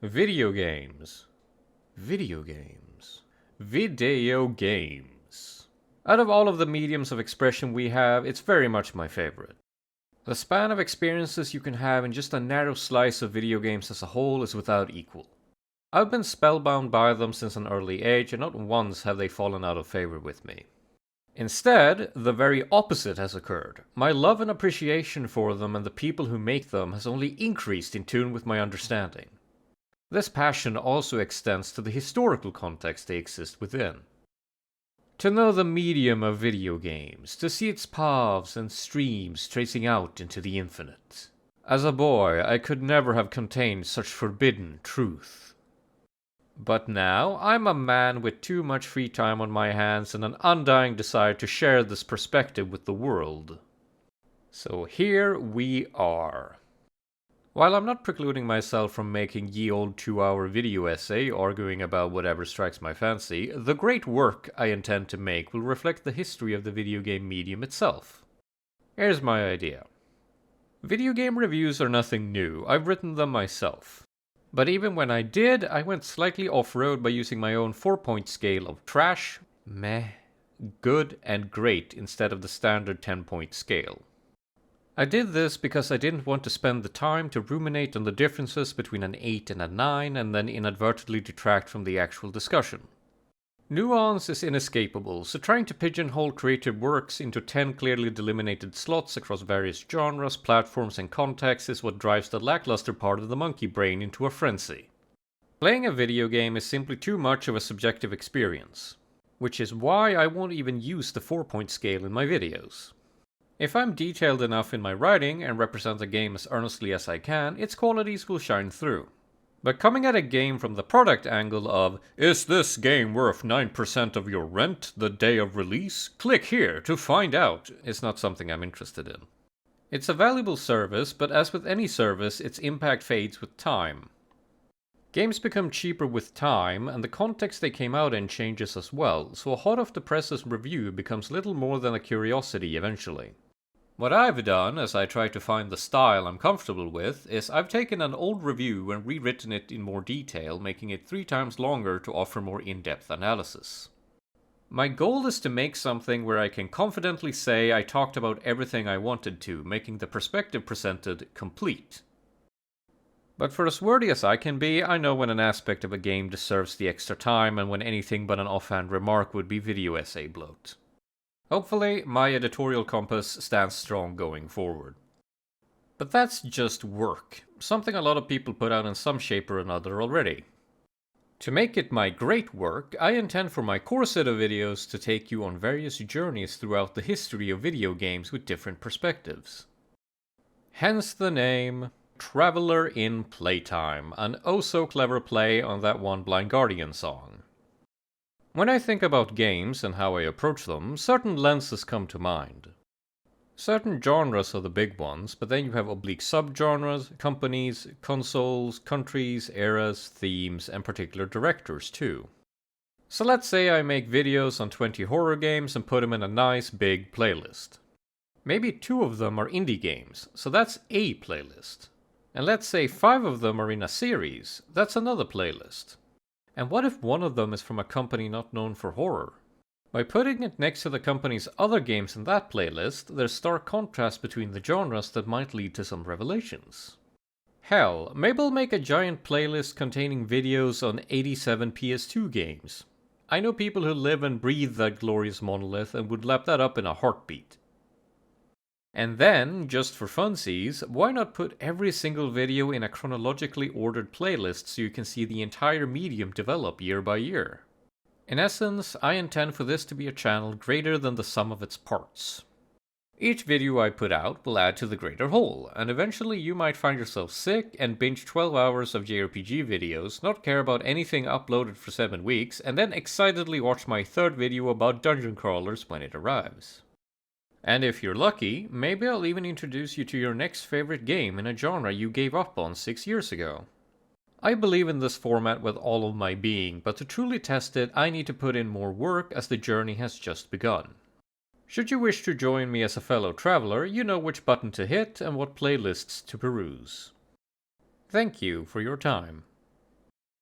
Video games. Video games. Video games. Out of all of the mediums of expression we have, it's very much my favorite. The span of experiences you can have in just a narrow slice of video games as a whole is without equal. I've been spellbound by them since an early age, and not once have they fallen out of favor with me. Instead, the very opposite has occurred. My love and appreciation for them and the people who make them has only increased in tune with my understanding. This passion also extends to the historical context they exist within. To know the medium of video games, to see its paths and streams tracing out into the infinite. As a boy, I could never have contained such forbidden truth. But now, I'm a man with too much free time on my hands and an undying desire to share this perspective with the world. So here we are. While I'm not precluding myself from making ye old 2-hour video essay arguing about whatever strikes my fancy, the great work I intend to make will reflect the history of the video game medium itself. Here's my idea. Video game reviews are nothing new, I've written them myself. But even when I did, I went slightly off-road by using my own 4-point scale of trash, meh, good, and great instead of the standard 10-point scale. I did this because I didn't want to spend the time to ruminate on the differences between an 8 and a 9 and then inadvertently detract from the actual discussion. Nuance is inescapable, so trying to pigeonhole creative works into 10 clearly delimited slots across various genres, platforms, and contexts is what drives the lackluster part of the monkey brain into a frenzy. Playing a video game is simply too much of a subjective experience, which is why I won't even use the 4-point scale in my videos. If I'm detailed enough in my writing and represent the game as earnestly as I can, its qualities will shine through. But coming at a game from the product angle of, is this game worth 9% of your rent the day of release? Click here to find out, is not something I'm interested in. It's a valuable service, but as with any service, its impact fades with time. Games become cheaper with time, and the context they came out in changes as well, so a hot off the presses review becomes little more than a curiosity eventually. What I've done, as I try to find the style I'm comfortable with, is I've taken an old review and rewritten it in more detail, making it 3 times longer to offer more in-depth analysis. My goal is to make something where I can confidently say I talked about everything I wanted to, making the perspective presented complete. But for as wordy as I can be, I know when an aspect of a game deserves the extra time and when anything but an offhand remark would be video essay bloat. Hopefully, my editorial compass stands strong going forward. But that's just work, something a lot of people put out in some shape or another already. To make it my great work, I intend for my core set of videos to take you on various journeys throughout the history of video games with different perspectives. Hence the name, Traveler in Playtime, an oh-so-clever play on that one Blind Guardian song. When I think about games and how I approach them, certain lenses come to mind. Certain genres are the big ones, but then you have oblique subgenres, companies, consoles, countries, eras, themes, and particular directors too. So let's say I make videos on 20 horror games and put them in a nice big playlist. Maybe 2 of them are indie games, so that's a playlist. And let's say 5 of them are in a series, that's another playlist. And what if one of them is from a company not known for horror? By putting it next to the company's other games in that playlist, there's stark contrast between the genres that might lead to some revelations. Hell, maybe I'll make a giant playlist containing videos on 87 PS2 games. I know people who live and breathe that glorious monolith and would lap that up in a heartbeat. And then, just for funsies, why not put every single video in a chronologically ordered playlist so you can see the entire medium develop year by year? In essence, I intend for this to be a channel greater than the sum of its parts. Each video I put out will add to the greater whole, and eventually you might find yourself sick and binge 12 hours of JRPG videos, not care about anything uploaded for 7 weeks, and then excitedly watch my 3rd video about dungeon crawlers when it arrives. And if you're lucky, maybe I'll even introduce you to your next favorite game in a genre you gave up on 6 years ago. I believe in this format with all of my being, but to truly test it, I need to put in more work as the journey has just begun. Should you wish to join me as a fellow traveler, you know which button to hit and what playlists to peruse. Thank you for your time.